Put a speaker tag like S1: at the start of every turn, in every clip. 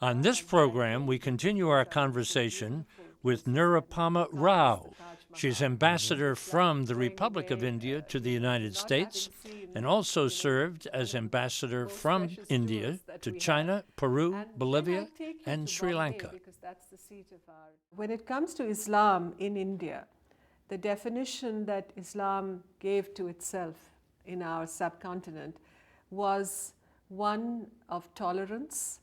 S1: On this program, we continue our conversation with Nirupama Rao. She's ambassador from the Republic of India to the United States and also served as ambassador from India to China, Peru, Bolivia, and Sri Lanka.
S2: When it comes to Islam in India, the definition that Islam gave to itself in our subcontinent was one of tolerance,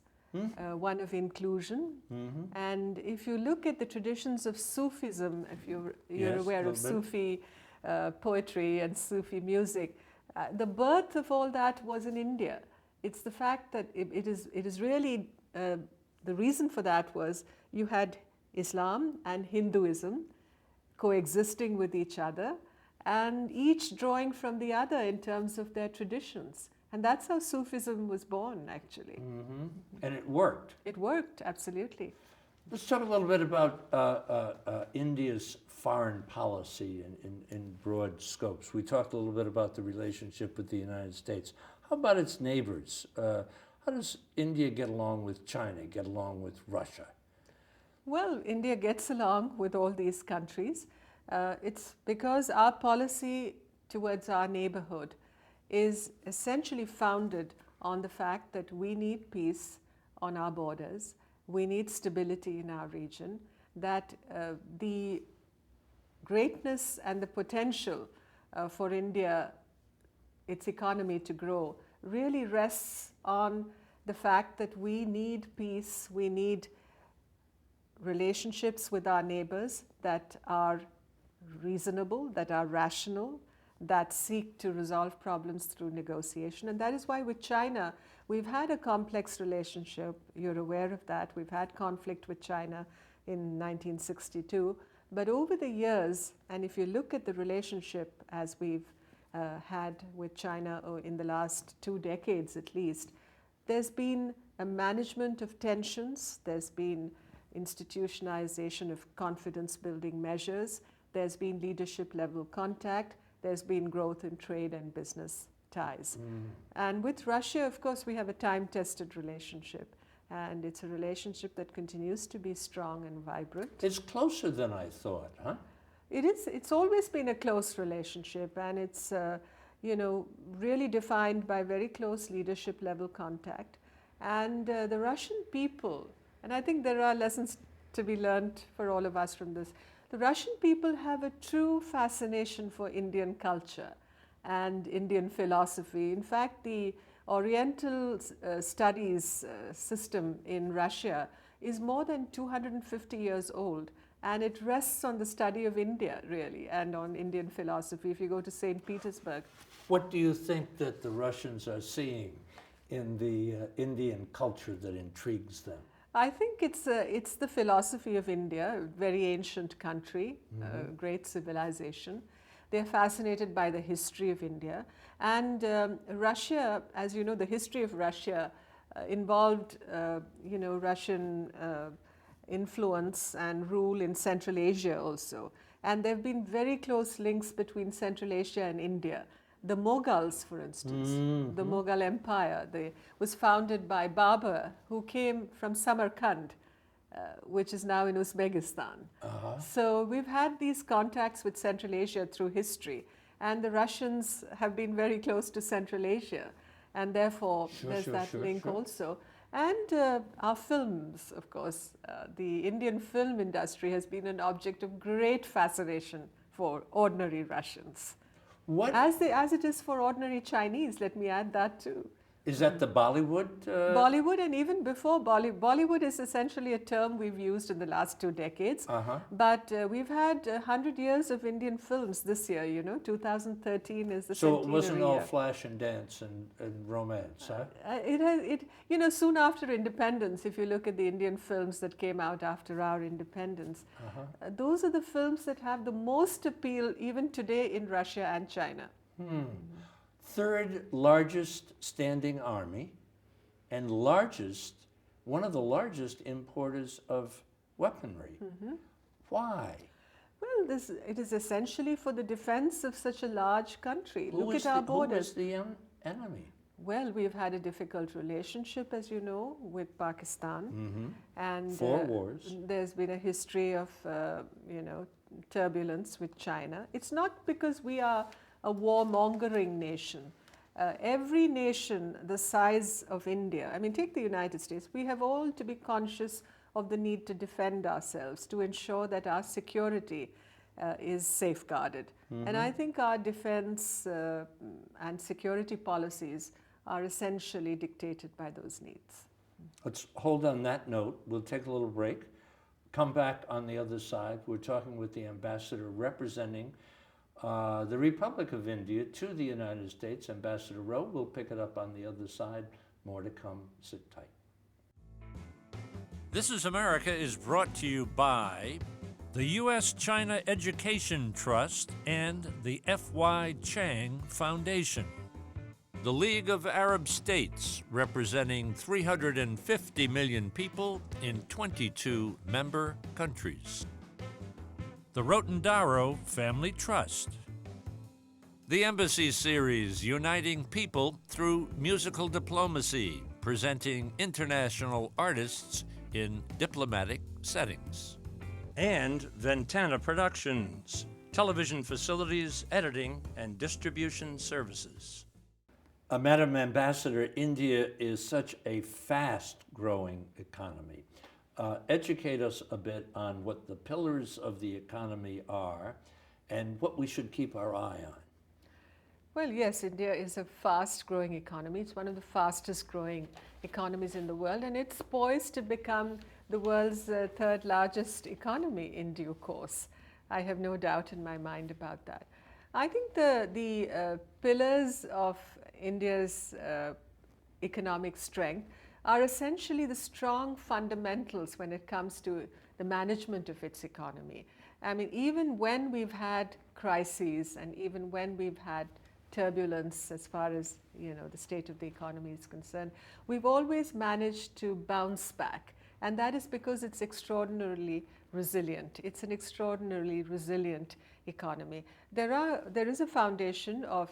S2: one of inclusion. And if you look at the traditions of Sufism, if you're aware of Sufi poetry and Sufi music, the birth of all that was in India. It's the fact that it is really, the reason for that was you had Islam and Hinduism coexisting with each other, and each drawing from the other in terms of their traditions. And that's how Sufism was born, actually.
S1: And it worked.
S2: It worked, absolutely.
S1: Let's talk a little bit about India's foreign policy in broad scopes. We talked a little bit about the relationship with the United States. How about its neighbors? How does India get along with China, get along with Russia?
S2: Well, India gets along with all these countries. It's because our policy towards our neighborhood is essentially founded on the fact that we need peace on our borders, we need stability in our region, that the greatness and the potential for India, its economy to grow, really rests on the fact that we need peace, we need relationships with our neighbors that are reasonable, that are rational, that seek to resolve problems through negotiation. And that is why with China, we've had a complex relationship. You're aware of that. We've had conflict with China in 1962. But over the years, and if you look at the relationship as we've had with China in the last 2 decades at least, there's been a management of tensions, there's been institutionalization of confidence-building measures, there's been leadership-level contact, there's been growth in trade and business ties. And with Russia, of course, we have a time-tested relationship, and it's a relationship that continues to be strong and vibrant.
S1: It's closer than I thought, huh?
S2: It is. It's always been a close relationship, and it's really defined by very close leadership-level contact. And the Russian people, and I think there are lessons to be learned for all of us from this. The Russian people have a true fascination for Indian culture and Indian philosophy. In fact, the Oriental studies system in Russia is more than 250 years old, and it rests on the study of India, really, and on Indian philosophy. If you go to St. Petersburg.
S1: What do you think that the Russians are seeing in the Indian culture that intrigues them?
S2: I think it's the philosophy of India, a very ancient country, great civilization. They're fascinated by the history of India. And Russia, as you know, the history of Russia involved, Russian influence and rule in Central Asia also. And there have been very close links between Central Asia and India. The Mughals, for instance, the Mughal Empire, was founded by Babur, who came from Samarkand, which is now in Uzbekistan. So we've had these contacts with Central Asia through history, and the Russians have been very close to Central Asia, and therefore there's that link also. And our films, of course, the Indian film industry has been an object of great fascination for ordinary Russians. As it is for ordinary Chinese, let me add that too.
S1: Is that the Bollywood?
S2: Bollywood, and even before Bollywood is essentially a term we've used in the last 2 decades. But we've had 100 years of Indian films this year, 2013 is the
S1: So
S2: centenary
S1: it wasn't all
S2: year.
S1: flash and dance and romance, huh?
S2: Soon after independence, if you look at the Indian films that came out after our independence, those are the films that have the most appeal even today in Russia and China.
S1: Third largest standing army and one of the largest importers of weaponry. Why?
S2: Well, it is essentially for the defense of such a large country. Look at our borders.
S1: Who is the enemy?
S2: Well, we've had a difficult relationship, as you know, with Pakistan. And
S1: 4 wars.
S2: there's been a history of, turbulence with China. It's not because we are a warmongering nation. Every nation the size of India, I mean, take the United States, we have all to be conscious of the need to defend ourselves, to ensure that our security is safeguarded. And I think our defense and security policies are essentially dictated by those needs.
S1: Let's hold on that note. We'll take a little break. Come back on the other side. We're talking with the ambassador representing the Republic of India to the United States, Ambassador Rao. We'll pick it up on the other side. More to come. Sit tight. This is America is brought to you by the U.S.-China Education Trust and the F.Y. Chang Foundation. The League of Arab States, representing 350 million people in 22 member countries. The Rotendaro Family Trust. The Embassy Series, uniting people through musical diplomacy, presenting international artists in diplomatic settings. And Ventana Productions, television facilities, editing, and distribution services. Madam Ambassador, India is such a fast-growing economy. Educate us a bit on what the pillars of the economy are and what we should keep our eye on.
S2: Well, yes, India is a fast-growing economy. It's one of the fastest-growing economies in the world, and it's poised to become the world's third largest economy in due course. I have no doubt in my mind about that. I think the pillars of India's economic strength are essentially the strong fundamentals when it comes to the management of its economy. I mean, even when we've had crises and even when we've had turbulence as far as the state of the economy is concerned, we've always managed to bounce back, and that is because it's extraordinarily resilient. It's an extraordinarily resilient economy. There is a foundation of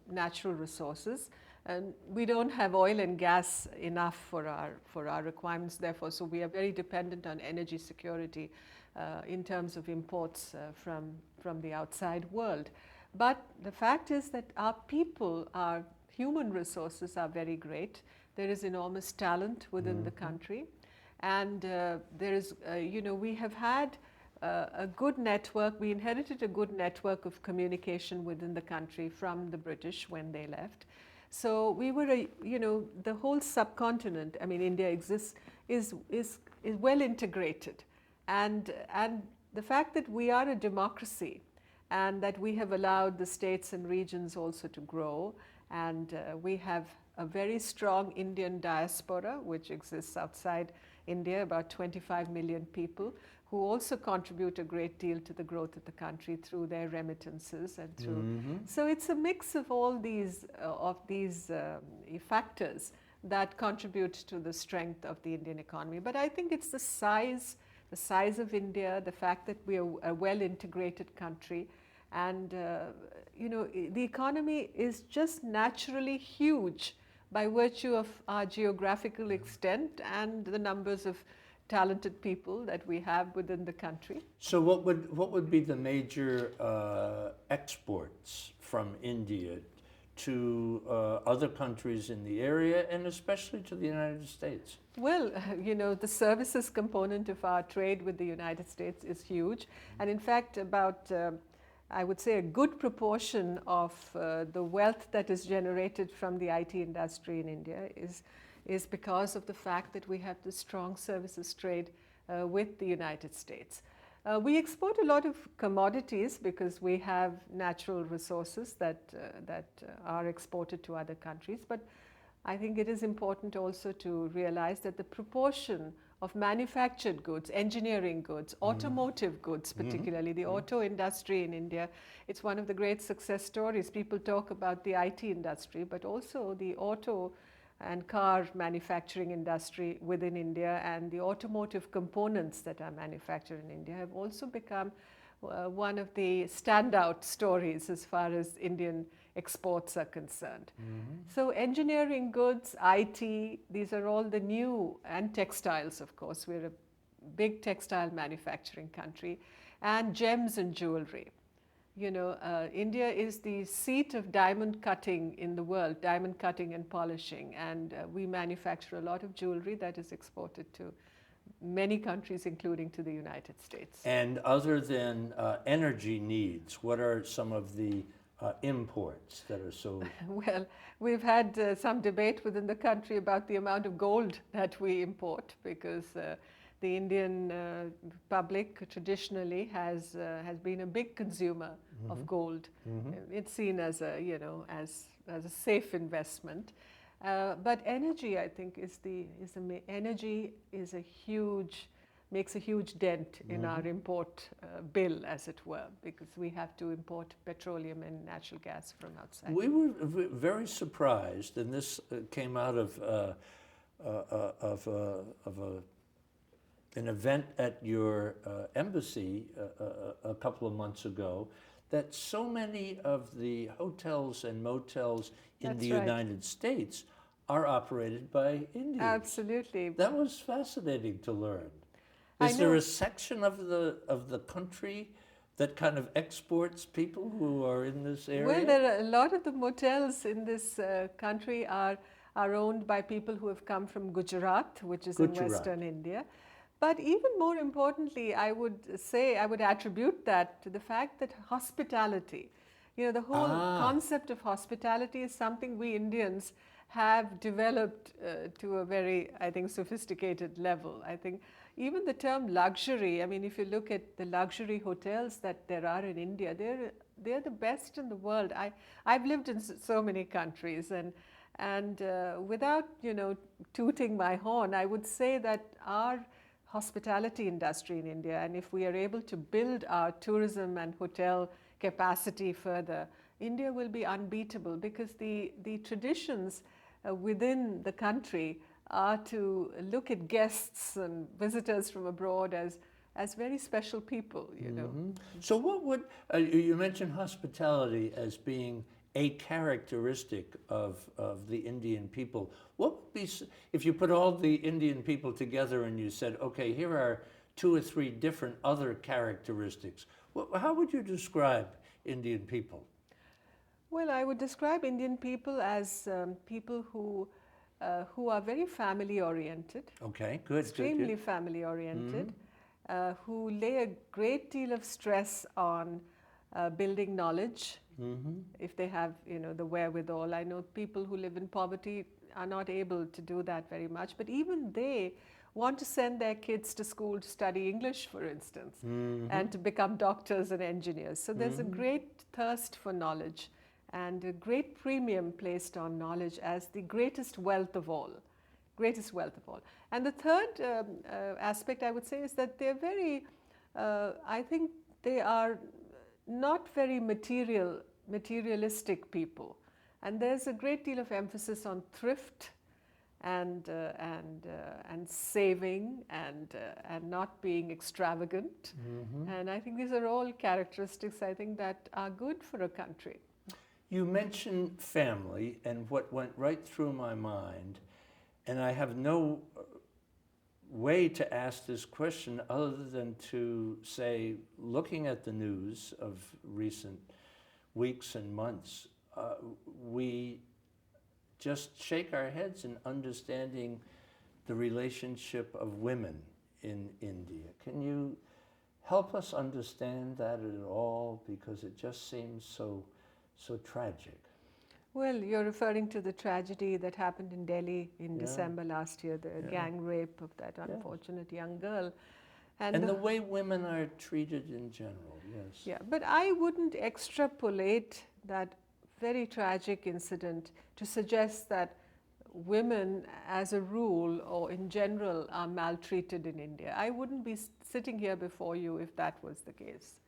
S2: natural resources, and we don't have oil and gas enough for our requirements, therefore, so we are very dependent on energy security in terms of imports from the outside world. But the fact is that our people, our human resources are very great. There is enormous talent within the country. And there is, we have had a good network. We inherited a good network of communication within the country from the British when they left. So we were, the whole subcontinent, I mean, India exists, is well integrated. And the fact that we are a democracy and that we have allowed the states and regions also to grow, and we have a very strong Indian diaspora which exists outside India, about 25 million people, who also contribute a great deal to the growth of the country through their remittances and through. So it's a mix of all these factors that contribute to the strength of the Indian economy. But I think it's the size of India, the fact that we are a well-integrated country, and the economy is just naturally huge by virtue of our geographical extent and the numbers of talented people that we have within the country.
S1: So what would be the major exports from India to other countries in the area, and especially to the United States?
S2: Well, the services component of our trade with the United States is huge. And in fact, about I would say a good proportion of the wealth that is generated from the IT industry in India is because of the fact that we have this strong services trade with the United States. We export a lot of commodities because we have natural resources that are exported to other countries. But I think it is important also to realize that the proportion of manufactured goods, engineering goods, automotive goods particularly, the auto industry in India, it's one of the great success stories. People talk about the IT industry, but also the auto and car manufacturing industry within India and the automotive components that are manufactured in India have also become one of the standout stories as far as Indian exports are concerned. So engineering goods, IT, these are all the new, and textiles, of course. We're a big textile manufacturing country, and gems and jewelry. India is the seat of diamond cutting in the world, diamond cutting and polishing, and we manufacture a lot of jewelry that is exported to many countries, including to the United States.
S1: And other than energy needs, what are some of the imports that are so?
S2: Well, we've had some debate within the country about the amount of gold that we import, because the Indian public traditionally has been a big consumer of gold. It's seen as a as a safe investment. But energy, I think, energy is makes a huge dent in our import bill, as it were, because we have to import petroleum and natural gas from outside.
S1: We were very surprised, and this came out of an event at your embassy a couple of months ago, that so many of the hotels and motels in the United States are operated by Indians.
S2: Absolutely.
S1: That was fascinating to learn. Is there a section of the country that kind of exports people who are in this area?
S2: Well, there are a lot of the motels in this country are owned by people who have come from Gujarat, which is in Western India. But even more importantly, I would attribute that to the fact that hospitality, the whole concept of hospitality is something we Indians have developed to a very, I think, sophisticated level. I think even the term luxury, I mean, if you look at the luxury hotels that there are in India, they're the best in the world. I've lived in so many countries, and without, tooting my horn, I would say that our hospitality industry in India, and if we are able to build our tourism and hotel capacity further, India will be unbeatable, because the traditions within the country are to look at guests and visitors from abroad as very special people,
S1: So what would, you mentioned hospitality as being a characteristic of the Indian people. What would be, if you put all the Indian people together and you said, okay, here are 2 or 3 different other characteristics, how would you describe Indian people?
S2: Well, I would describe Indian people as people who are very family-oriented.
S1: Okay, good.
S2: Extremely family-oriented, who lay a great deal of stress on building knowledge, if they have, the wherewithal. I know people who live in poverty are not able to do that very much, but even they want to send their kids to school to study English, for instance, and to become doctors and engineers. So there's a great thirst for knowledge, and a great premium placed on knowledge as the greatest wealth of all. Greatest wealth of all. And the third aspect, I would say, is that they're very, I think they are not very materialistic people. And there's a great deal of emphasis on thrift and saving and not being extravagant. And I think these are all characteristics, I think, that are good for a country.
S1: You mentioned family, and what went right through my mind, and I have no way to ask this question other than to say, looking at the news of recent weeks and months, we just shake our heads in understanding the relationship of women in India. Can you help us understand that at all? Because it just seems so tragic.
S2: Well, you're referring to the tragedy that happened in Delhi in December last year, the gang rape of that unfortunate young girl.
S1: And the way women are treated in general, yes.
S2: Yeah, but I wouldn't extrapolate that very tragic incident to suggest that women as a rule or in general are maltreated in India. I wouldn't be sitting here before you if that was the case.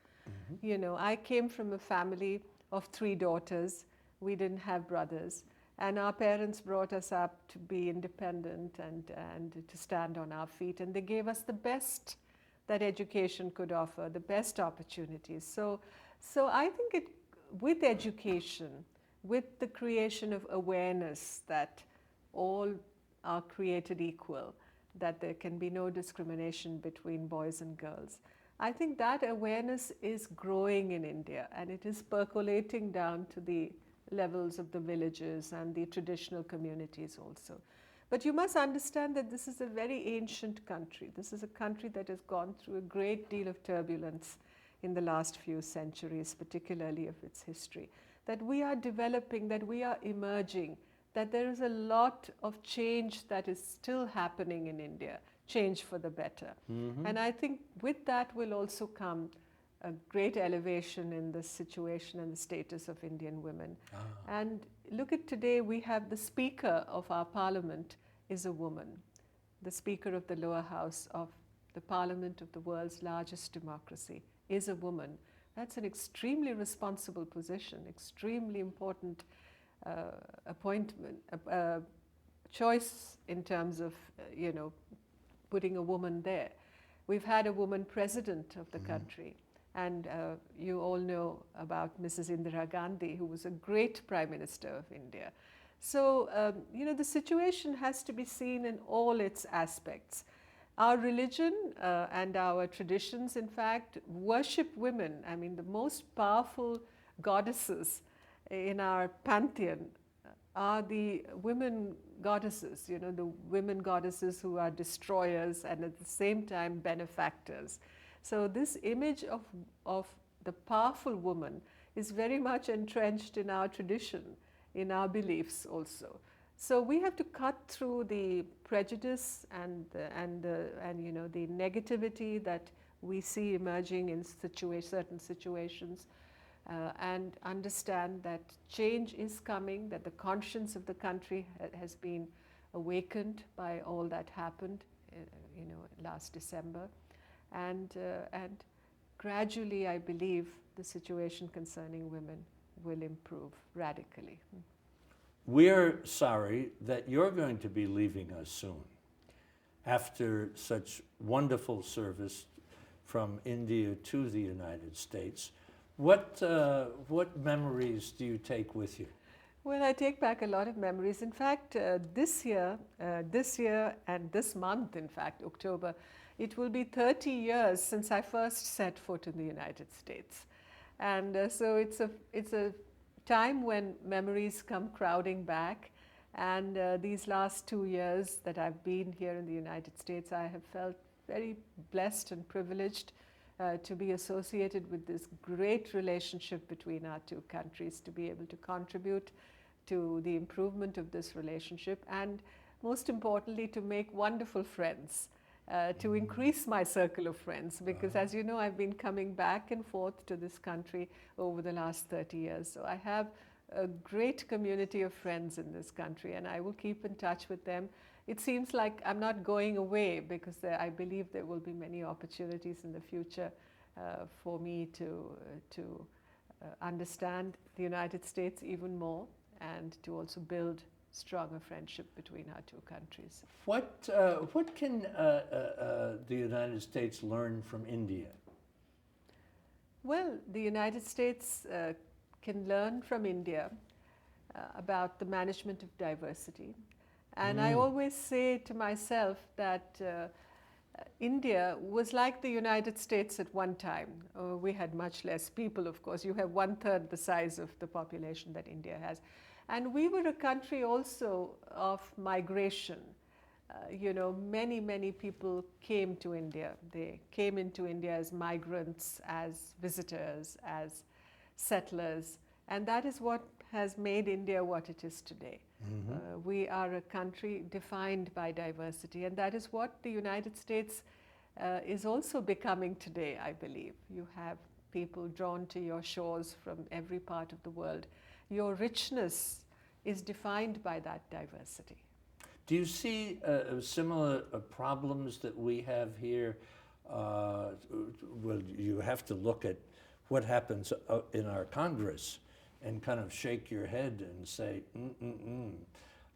S2: I came from a family of 3 daughters. We didn't have brothers, and our parents brought us up to be independent and to stand on our feet, and they gave us the best that education could offer, the best opportunities. So I think with education, with the creation of awareness that all are created equal, that there can be no discrimination between boys and girls, I think that awareness is growing in India, and it is percolating down to the levels of the villages and the traditional communities also. But you must understand that this is a very ancient country. This is a country that has gone through a great deal of turbulence in the last few centuries, particularly of its history. That we are developing, that we are emerging, that there is a lot of change that is still happening in India, change for the better. And I think with that will also come a great elevation in the situation and the status of Indian women. And look at today, we have the Speaker of our Parliament is a woman. The Speaker of the lower house of the Parliament of the world's largest democracy is a woman. That's an extremely responsible position, extremely important appointment, choice in terms of, putting a woman there. We've had a woman president of the country, and you all know about Mrs. Indira Gandhi, who was a great Prime Minister of India. So, the situation has to be seen in all its aspects. Our religion and our traditions, in fact, worship women. I mean, the most powerful goddesses in our pantheon are the women goddesses, the women goddesses who are destroyers and at the same time benefactors. So this image of the powerful woman is very much entrenched in our tradition, in our beliefs also. So we have to cut through the prejudice and the negativity that we see emerging in certain situations, and understand that change is coming, that the conscience of the country has been awakened by all that happened, last December, and gradually, I believe, the situation concerning women will improve radically.
S1: We're sorry that you're going to be leaving us soon after such wonderful service from India to the United States. What memories do you take with you?
S2: Well, I take back a lot of memories. In fact, this year and this month, in fact, October, it will be 30 years since I first set foot in the United States. And so it's a time when memories come crowding back. And these last 2 years that I've been here in the United States, I have felt very blessed and privileged to be associated with this great relationship between our two countries, to be able to contribute to the improvement of this relationship, and most importantly, to make wonderful friends, to increase my circle of friends, because as you know, I've been coming back and forth to this country over the last 30 years. So I have a great community of friends in this country, and I will keep in touch with them. It seems like I'm not going away, because I believe there will be many opportunities in the future for me to understand the United States even more, and to also build stronger friendship between our two countries.
S1: What can the United States learn from India?
S2: Well, the United States can learn from India about the management of diversity. And I always say to myself that India was like the United States at one time. We had much less people, of course. You have 1/3 the size of the population that India has. And we were a country also of migration. Many people came to India. They came into India as migrants, as visitors, as settlers. And that is what has made India what it is today. We are a country defined by diversity, and that is what the United States is also becoming today, I believe. You have people drawn to your shores from every part of the world. Your richness is defined by that diversity.
S1: Do you see similar problems that we have here? Well, you have to look at what happens in our Congress and kind of shake your head and say,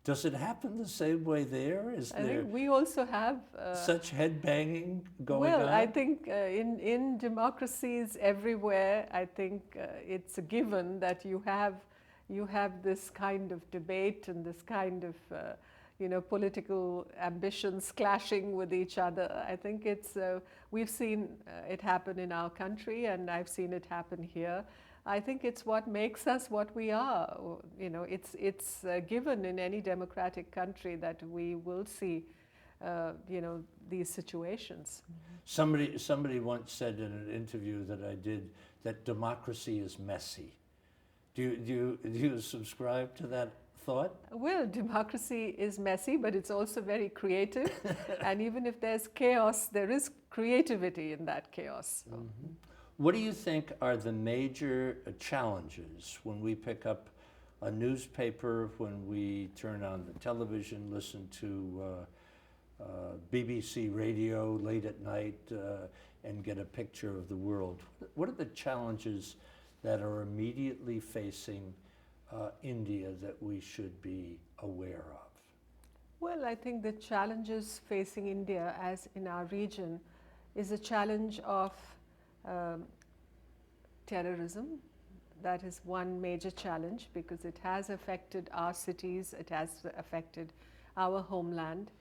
S1: Does it happen the same way there? Is
S2: I
S1: there
S2: think we also have
S1: such head banging going
S2: well,
S1: on?
S2: I think in democracies everywhere, I think it's a given that you have this kind of debate and this kind of political ambitions clashing with each other. I think it's we've seen it happen in our country, and I've seen it happen here. I think it's what makes us what we are. It's given in any democratic country that we will see these situations.
S1: Somebody once said in an interview that I did that democracy is messy. Do you subscribe to that thought?
S2: Well, democracy is messy, but it's also very creative. And even if there's chaos, there is creativity in that chaos. So.
S1: Mm-hmm. What do you think are the major challenges when we pick up a newspaper, when we turn on the television, listen to BBC radio late at night and get a picture of the world? What are the challenges that are immediately facing India that we should be aware of?
S2: Well, I think the challenges facing India, as in our region, is a challenge of terrorism. That is one major challenge because it has affected our cities, it has affected our homeland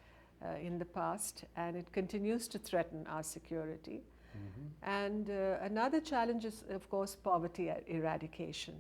S2: in the past, and it continues to threaten our security. Mm-hmm. And another challenge is, of course, poverty eradication.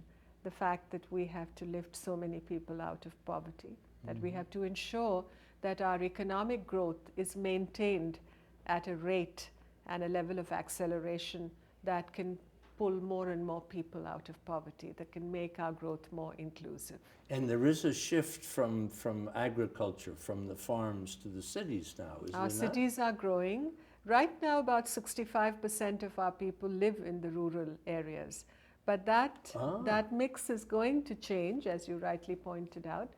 S2: The fact that we have to lift so many people out of poverty, that mm-hmm. we have to ensure that our economic growth is maintained at a rate and a level of acceleration that can pull more and more people out of poverty, that can make our growth more inclusive.
S1: And there is a shift from agriculture, from the farms to the cities now, is there not?
S2: Our cities are growing. Right now, about 65% of our people live in the rural areas. But that mix is going to change, as you rightly pointed out,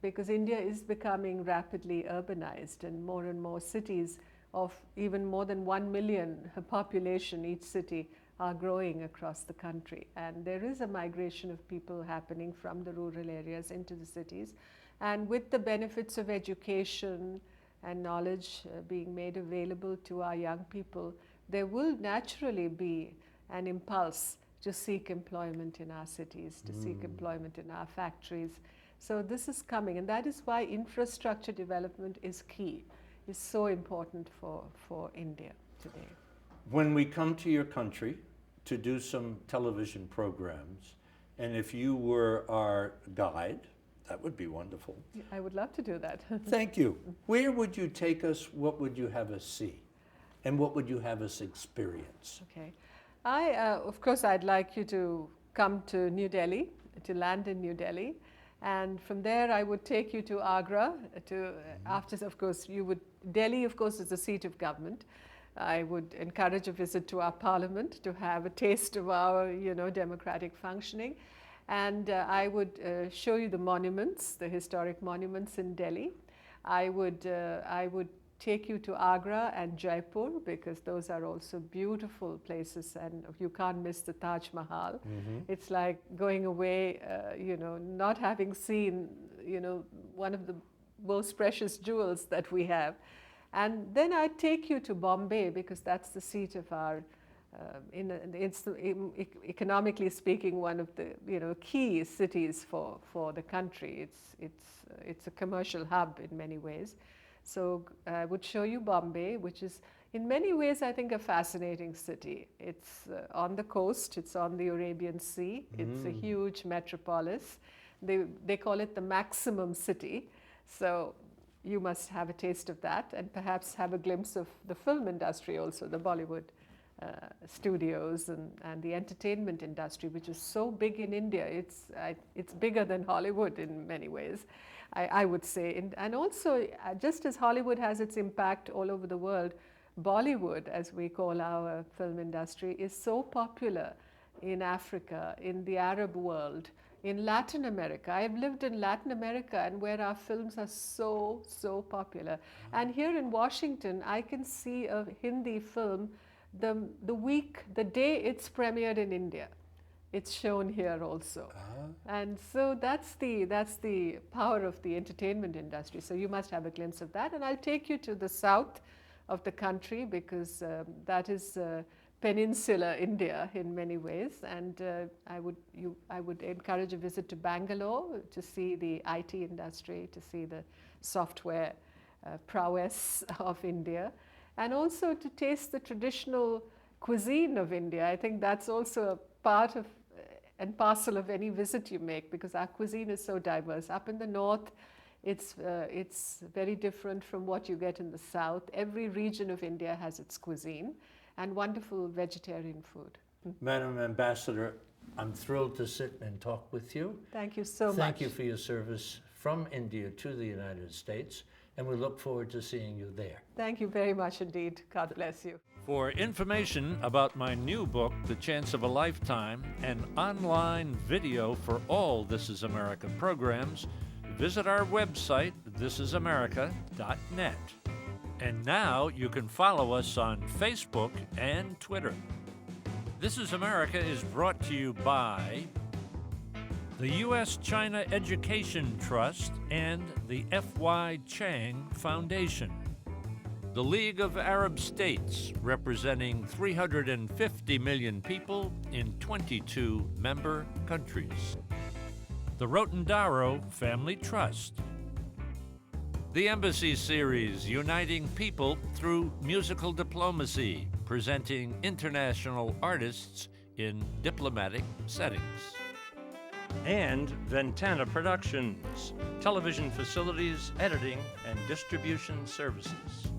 S2: because India is becoming rapidly urbanized, and more cities of even more than 1 million population, each city, are growing across the country. And there is a migration of people happening from the rural areas into the cities. And with the benefits of education and knowledge being made available to our young people, there will naturally be an impulse to seek employment in our cities, to seek employment in our factories. So this is coming, and that is why infrastructure development is key, is so important for India today.
S1: When we come to your country to do some television programs, and if you were our guide, that would be wonderful.
S2: I would love to do that.
S1: Thank you. Where would you take us? What would you have us see? And what would you have us experience?
S2: Okay. Of course, I'd like you to come to New Delhi, to land in New Delhi. And from there, I would take you to Agra. After, of course, Delhi, of course, is the seat of government. I would encourage a visit to our parliament to have a taste of our, democratic functioning. And I would show you the monuments, the historic monuments in Delhi. I would take you to Agra and Jaipur, because those are also beautiful places, and you can't miss the Taj Mahal. Mm-hmm. It's like going away, not having seen, one of the most precious jewels that we have. And then I take you to Bombay, because that's the seat of our, economically speaking, one of the key cities for the country. It's a commercial hub in many ways. So I would show you Bombay, which is in many ways, I think, a fascinating city. It's on the coast, it's on the Arabian Sea, it's a huge metropolis. They call it the maximum city. So you must have a taste of that, and perhaps have a glimpse of the film industry also, the Bollywood studios and the entertainment industry, which is so big in India. It's bigger than Hollywood in many ways, I would say. And also, just as Hollywood has its impact all over the world, Bollywood, as we call our film industry, is so popular in Africa, in the Arab world, in Latin America. I've lived in Latin America, and where our films are so popular. And here in Washington, I can see a Hindi film the day it's premiered in India. it's shown here also. And so that's the power of the entertainment industry. So you must have a glimpse of that. And I'll take you to the south of the country because that is peninsular India in many ways. And I would encourage a visit to Bangalore to see the IT industry, to see the software prowess of India, and also to taste the traditional cuisine of India. I think that's also a part of and parcel of any visit you make, because our cuisine is so diverse. Up in the north, it's very different from what you get in the south. Every region of India has its cuisine and wonderful vegetarian food.
S1: Madam Ambassador, I'm thrilled to sit and talk with you.
S2: Thank you so much.
S1: Thank you for your service from India to the United States, and we look forward to seeing you there.
S2: Thank you very much indeed. God bless you.
S1: For information about my new book, The Chance of a Lifetime, and online video for all This Is America programs, visit our website, Thisisamerica.net. And now you can follow us on Facebook and Twitter. This Is America is brought to you by the U.S.-China Education Trust and the F.Y. Chang Foundation. The League of Arab States, representing 350 million people in 22 member countries. The Rotendaro Family Trust. The Embassy Series, uniting people through musical diplomacy, presenting international artists in diplomatic settings. And Ventana Productions, television facilities, editing, and distribution services.